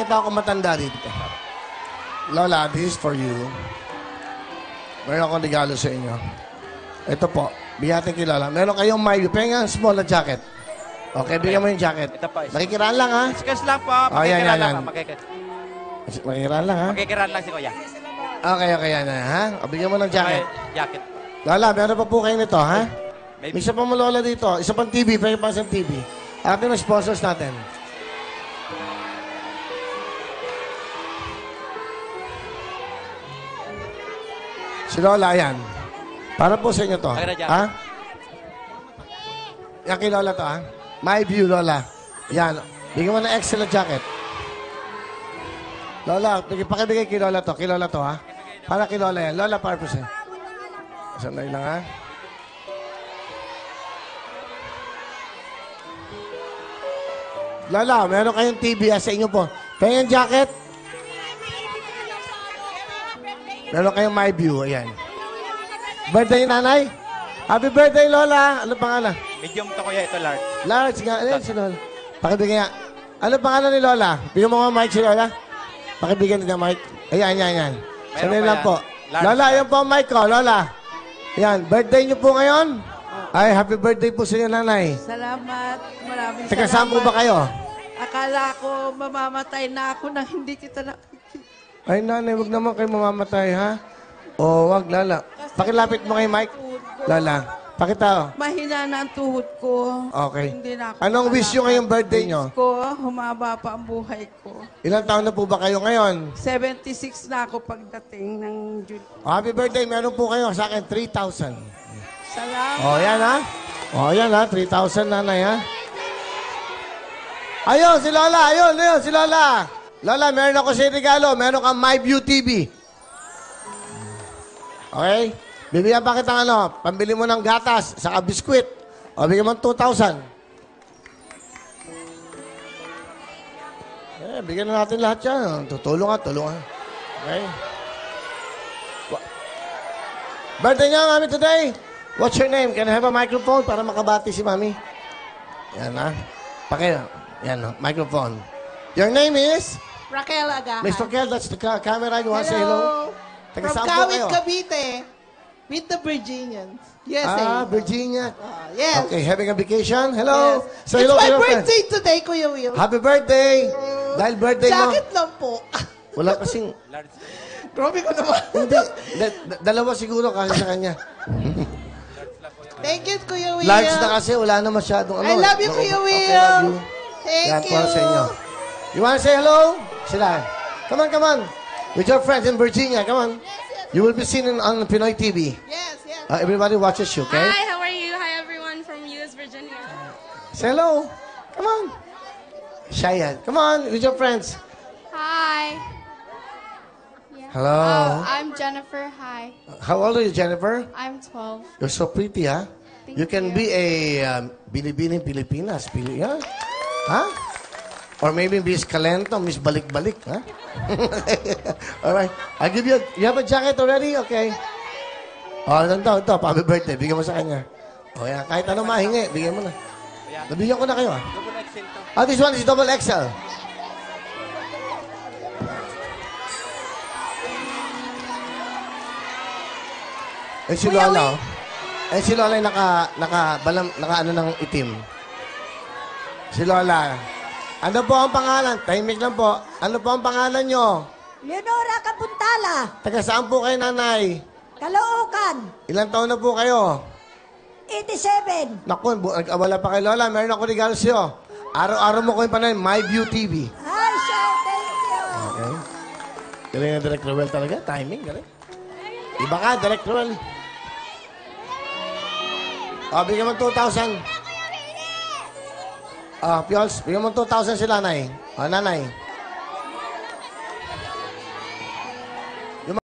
nakita ako matanda dito. Lola, this is for you. Meron akong regalo sa inyo. Ito po. Bigyan natin kay Lola. Meron kayong pengang small na jacket. Okay, bigyan mo yung jacket. Ito po. Makikiraan lang, ha? Discuss lang po. Oh, yan, Makikiraan lang. yan. Makikiraan lang, ha? Makikiraan lang si Kuya. Okay, yan, ha? O, bigyan mo ng jacket. Okay, jacket. Lola, meron pa po kayo nito, ha? Maybe. May isa pa mo, Lola, dito. Isa pang TV, pwede pa sa TV. Atin ang sponsors natin. Si Lola, yan. Para po sa inyo to. Ha? Yan kay Lola to, ha? My view, Lola. Yan. Bigyan mo ng excellent jacket. Lola, pakibigay kay Lola to. Kay Lola to, ha? Para kay Lola yan. Lola, para po sa'yo. Sandali lang, ha? Lola, meron kayong TV sa inyo po. Kaya yung jacket? Meron kayong My View. Ayan. Birthday, nanay? Happy birthday, Lola. Ano pangalan? Medium to Kuya, ito large. Large nga. Ayan si Lola. Pakibigyan nga. Ano pangalan ni Lola? Bigyan mo nga mic si Lola. Pakibigyan niya mic. Ayan. Sanay lang po. Large. Lola, ayan po ang mic ko. Lola. Ayan. Birthday niyo po ngayon? Ay, happy birthday po sa inyo, nanay. Salamat. Maraming Taga saan po salamat. ba kayo? Akala ko mamamatay na ako nang hindi kita na... Ay, nanay, wag naman kayo mamamatay, ha? O, wag, Lala. Pakilapit mo kay Mike. Lala, pakita. Mahina na ang tuhod ko. Okay. Hindi na ako Anong wish nyo ngayong birthday nyo? Wish ko, humaba pa ang buhay ko. Ilang taon na po ba kayo ngayon? 76 na ako pagdating ng June. Happy birthday. Meron po kayo sa akin 3,000. Salamat. O, yan, ha? O, yan, ha? 3,000, nanay, ha? Ayun, si Lola. Ayun, si Lola. Lola, meron ako sa regalo. Meron kang My View TV. Okay? Bibigyan pa kita pambili mo ng gatas, saka biskwit. O, bigyan mo ng 2,000. Bigyan na natin lahat yan. Tulungan. Okay? Birthday niya, Mami, today. What's your name? Can I have a microphone para makabati si Mami? Yan, ha? Yan, microphone. Your name is? Raquel Agahan. Miss Raquel, that's the camera. You want to say hello? Taga From saan po Kawit, kayo? Cavite. With the Virginians. Yes, Virginia. yes. Okay, having a vacation? Hello? Yes. Say It's hello to my your friend. birthday today, Kuya Will. Happy birthday! Dahil birthday mo. Jacket lang po. Wala kasing... Grabe ko naman. Hindi. Dalawa siguro kasi sa kanya. Thank you, Kuya Will. Large na kasi, wala na masyadong I love you, Kuya Will. Okay, love you. Thank Yan, you. para sa inyo. You wanna say hello? Sila. Come on. With your friends in Virginia, come on. You will be seen on Pinoy TV. Yes. Everybody watches you, okay? Hi, how are you? Hi, everyone from US Virginia. Say hello. Come on. Shy yan. Come on, with your friends. Hi. Yeah. Hello. I'm Jennifer. Hi. How old are you, Jennifer? I'm 12. You're so pretty, ha? Thank You can you. be a Binibining Pilipinas. Yeah? Huh? Or maybe Miss Calento, Miss Balik-Balik, ha? All right. I'll give you you have a jacket already? Okay. Oh, ito. Happy birthday. Bigyan mo sa kanya. Oh, yan. Kahit ano mahingi, bigyan mo na. Nabigyan ko na kayo, ha? Double XL to. This one is double XL. Si Lola, si Lola ay naka ano ng itim. Si Lola. Ano po ang pangalan? Tahimik lang po. Ano po ang pangalan nyo? Leonora Kapuntala, Taga saan po kayo, nanay? Caloocan, Ilang taon na po kayo? 87. Naku, nag-abala pa kay Lola. Meron ako regalo sa'yo. Araw-araw mo ko yung panayin, My View TV. Hi, sir. Thank you. Okay. Galing na Direct Ruel talaga. Timing, galing. Iba ka, Direct Ruel. Bigyan mo 2,000. Piols, bigyan mo 2,000 sila, nanay. Nanay.